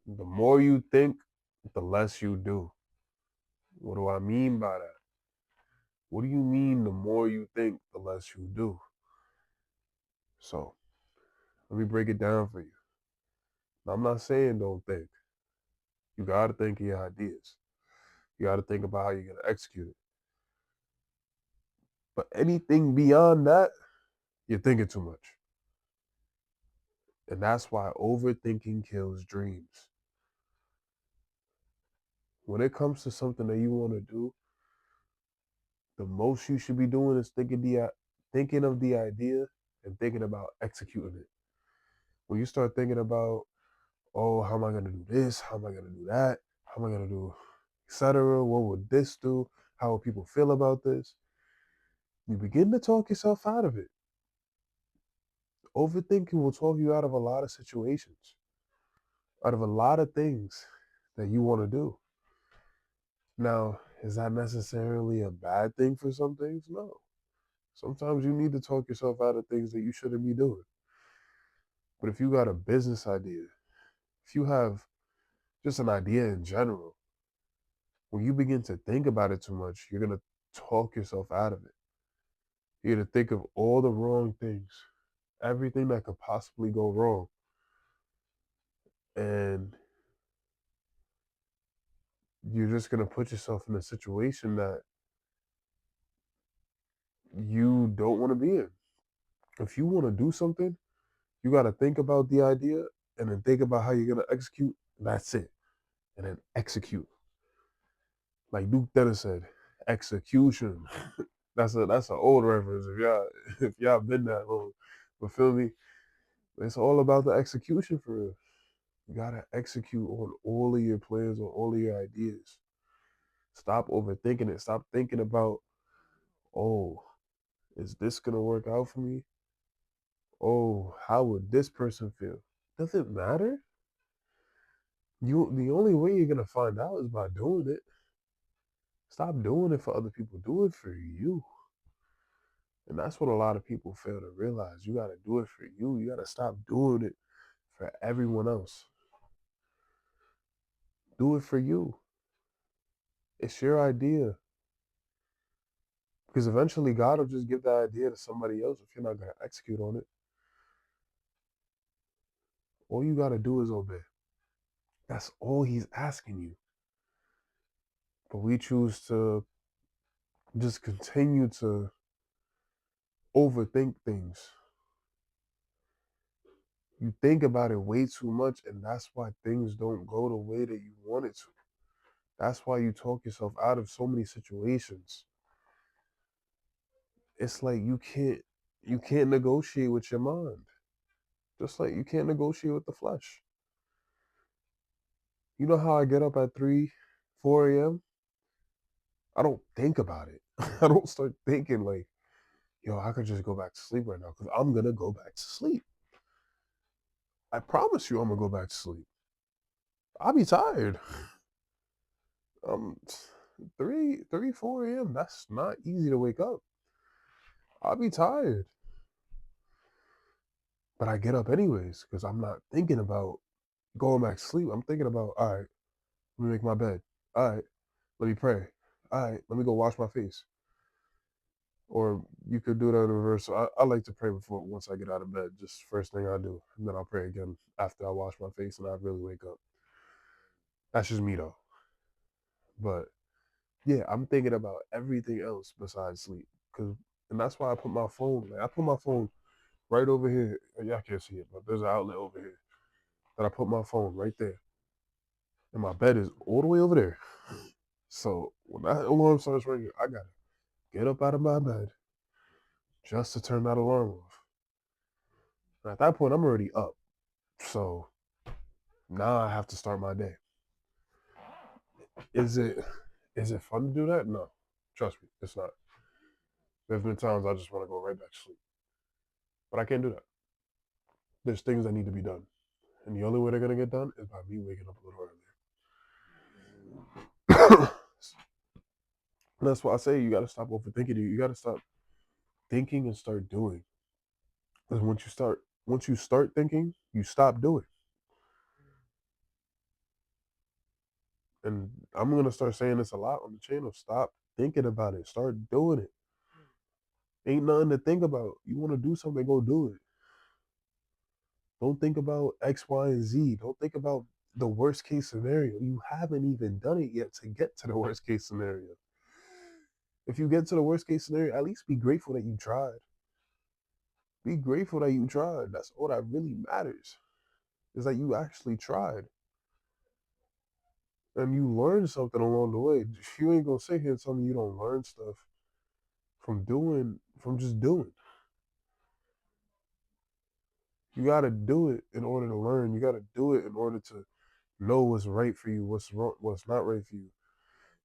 The more you think, the less you do. What do I mean by that? What do you mean the more you think, the less you do? So let me break it down for you. Now, I'm not saying don't think. You got to think of your ideas. You got to think about how you're going to execute it. But anything beyond that, you're thinking too much. And that's why overthinking kills dreams. When it comes to something that you want to do, the most you should be doing is thinking of the idea and thinking about executing it. When you start thinking about, oh, how am I gonna do this? How am I gonna do that? How am I gonna do, etc.? What would this do? How will people feel about this? You begin to talk yourself out of it. Overthinking will talk you out of a lot of situations, out of a lot of things that you want to do. Now, is that necessarily a bad thing for some things? No. Sometimes you need to talk yourself out of things that you shouldn't be doing. But if you got a business idea, if you have just an idea in general, when you begin to think about it too much, you're going to talk yourself out of it. You're going to think of all the wrong things, everything that could possibly go wrong. And you're just going to put yourself in a situation that you don't want to be in. If you want to do something, you got to think about the idea and then think about how you're going to execute. That's it. And then execute. Like Duke Dennis said, execution. That's an old reference. If y'all been that long, but feel me, it's all about the execution for real. You gotta execute on all of your plans, on all of your ideas. Stop overthinking it. Stop thinking about, oh, is this gonna work out for me? Oh, how would this person feel? Does it matter? The only way you're gonna find out is by doing it. Stop doing it for other people. Do it for you. And that's what a lot of people fail to realize. You got to do it for you. You got to stop doing it for everyone else. Do it for you. It's your idea. Because eventually God will just give that idea to somebody else if you're not going to execute on it. All you got to do is obey. That's all He's asking you. But we choose to just continue to overthink things. You think about it way too much, and that's why things don't go the way that you want it to. That's why you talk yourself out of so many situations. It's like you can't negotiate with your mind. Just like you can't negotiate with the flesh. You know how I get up at 3, 4 a.m.? I don't think about it. I don't start thinking like, yo, I could just go back to sleep right now because I'm gonna go back to sleep. I promise you I'm gonna go back to sleep. I'll be tired. Um 3, 4 a.m. That's not easy to wake up. I'll be tired. But I get up anyways because I'm not thinking about going back to sleep. I'm thinking about, all right, let me make my bed. All right, let me pray. All right, let me go wash my face. Or you could do that in reverse. So I like to pray before once I get out of bed, just first thing I do. And then I'll pray again after I wash my face and I really wake up. That's just me though. But yeah, I'm thinking about everything else besides sleep. And that's why I put my phone right over here. Y'all can't see it, but there's an outlet over here that I put my phone right there. And my bed is all the way over there. So when that alarm starts ringing, I gotta get up out of my bed just to turn that alarm off. And at that point, I'm already up. So now I have to start my day. Is it is it fun to do that? No. Trust me, it's not. There's been times I just want to go right back to sleep. But I can't do that. There's things that need to be done. And the only way they're gonna get done is by me waking up a little earlier. That's why I say you gotta stop overthinking it. You gotta stop thinking and start doing. Because once you start thinking, you stop doing. And I'm gonna start saying this a lot on the channel. Stop thinking about it. Start doing it. Ain't nothing to think about. You want to do something, go do it. Don't think about X, Y, and Z. Don't think about the worst case scenario. You haven't even done it yet to get to the worst case scenario. If you get to the worst case scenario, at least be grateful that you tried. Be grateful that you tried. That's all that really matters. Is that you actually tried. And you learned something along the way. You ain't gonna sit here and tell me you don't learn stuff from just doing. You gotta do it in order to learn. You gotta do it in order to know what's right for you, what's wrong, what's not right for you.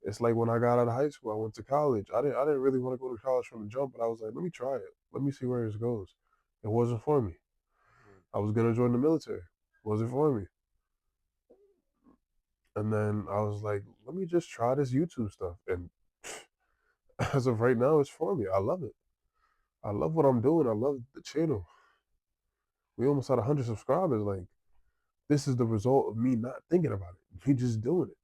It's like when I got out of high school, I went to college. I didn't really want to go to college from the jump, but I was like, let me try it. Let me see where this goes. It wasn't for me. I was gonna join the military. It wasn't for me. And then I was like, let me just try this YouTube stuff. And as of right now, it's for me. I love it. I love what I'm doing. I love the channel. We almost had 100 subscribers. Like, this is the result of me not thinking about it. Me just doing it.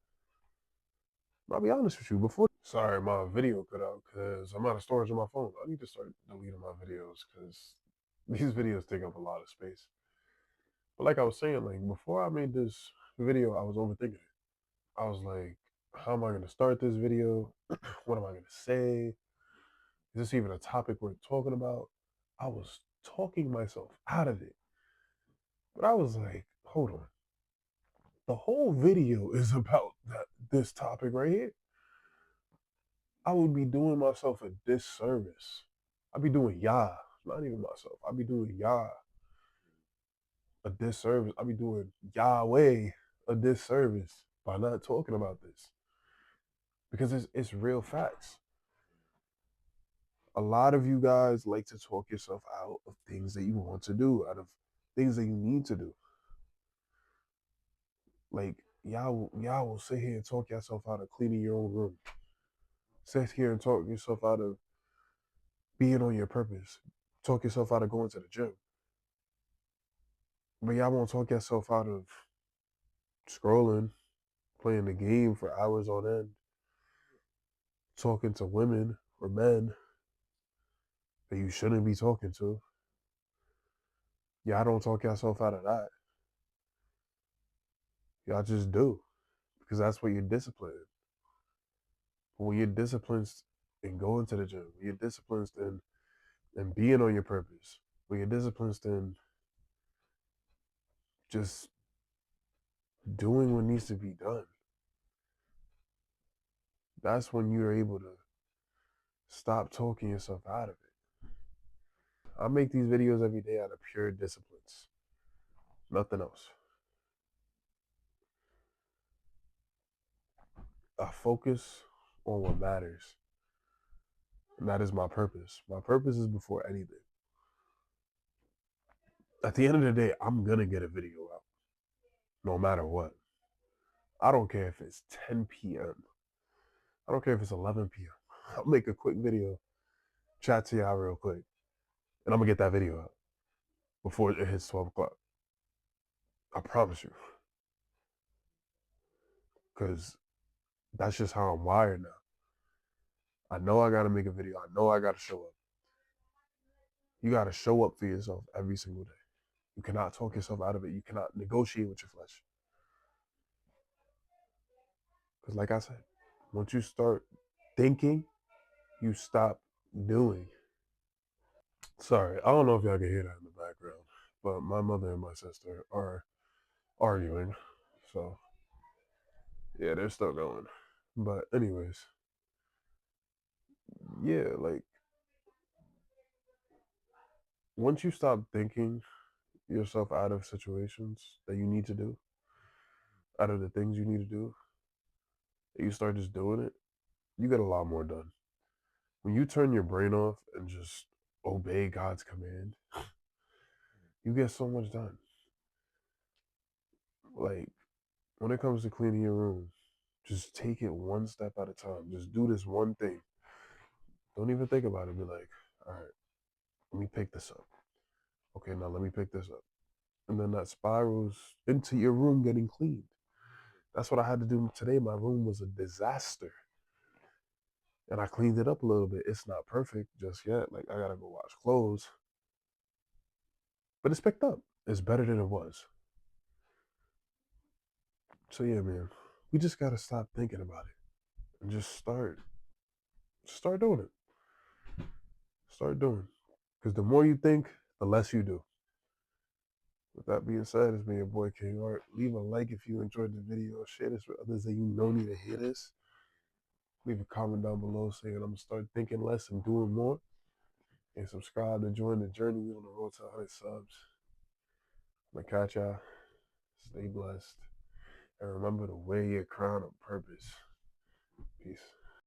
I'll be honest with you. Before, sorry, my video cut out because I'm out of storage on my phone. I need to start deleting my videos because these videos take up a lot of space. But like I was saying, like before I made this video, I was overthinking it. I was like, how am I going to start this video? What am I going to say? Is this even a topic worth talking about? I was talking myself out of it. But I was like, hold on. The whole video is about this topic right here. I would be doing myself a disservice. I'd be doing Yah, not even myself. I'd be doing Yah a disservice. I'd be doing Yahweh a disservice by not talking about this because it's real facts. A lot of you guys like to talk yourself out of things that you want to do, out of things that you need to do. Like y'all will sit here and talk yourself out of cleaning your own room. Sit here and talk yourself out of being on your purpose. Talk yourself out of going to the gym. But y'all won't talk yourself out of scrolling, playing the game for hours on end, talking to women or men that you shouldn't be talking to. Y'all don't talk yourself out of that. Y'all just do because that's what you're disciplined in. But when you're disciplined in going to the gym, when you're disciplined in being on your purpose, when you're disciplined in just doing what needs to be done, that's when you're able to stop talking yourself out of it. I make these videos every day out of pure disciplines, nothing else. I focus on what matters, and that is my purpose. My purpose is before anything. At the end of the day, I'm gonna get a video out, no matter what. I don't care if it's 10 p.m. I don't care if it's 11 p.m. I'll make a quick video, chat to y'all real quick, and I'm gonna get that video out before it hits 12 o'clock. I promise you, because that's just how I'm wired now. I know I gotta make a video. I know I gotta show up. You gotta show up for yourself every single day. You cannot talk yourself out of it. You cannot negotiate with your flesh. Because, like I said, once you start thinking, you stop doing. Sorry, I don't know if y'all can hear that in the background, but my mother and my sister are arguing. So, yeah, they're still going. But, anyways, yeah, like, once you stop thinking yourself out of situations that you need to do, out of the things you need to do, and you start just doing it, you get a lot more done. When you turn your brain off and just obey God's command, you get so much done. Like when it comes to cleaning your room, just take it one step at a time. Just do this one thing. Don't even think about it. Be like, all right, let me pick this up. Okay, now let me pick this up. And then that spirals into your room getting cleaned. That's what I had to do today. My room was a disaster. And I cleaned it up a little bit. It's not perfect just yet. Like, I gotta go wash clothes. But it's picked up. It's better than it was. So yeah, man. We just gotta stop thinking about it and just start doing it. Start doing. Because the more you think, the less you do. With that being said, it's been your boy King Art. Leave a like if you enjoyed the video. Share this with others that you know need to hear this. Leave a comment down below saying I'm gonna start thinking less and doing more. And subscribe to join the journey. We on the road to 100 subs. I'm gonna catch y'all. Stay blessed. And remember to wear your crown of purpose. Peace.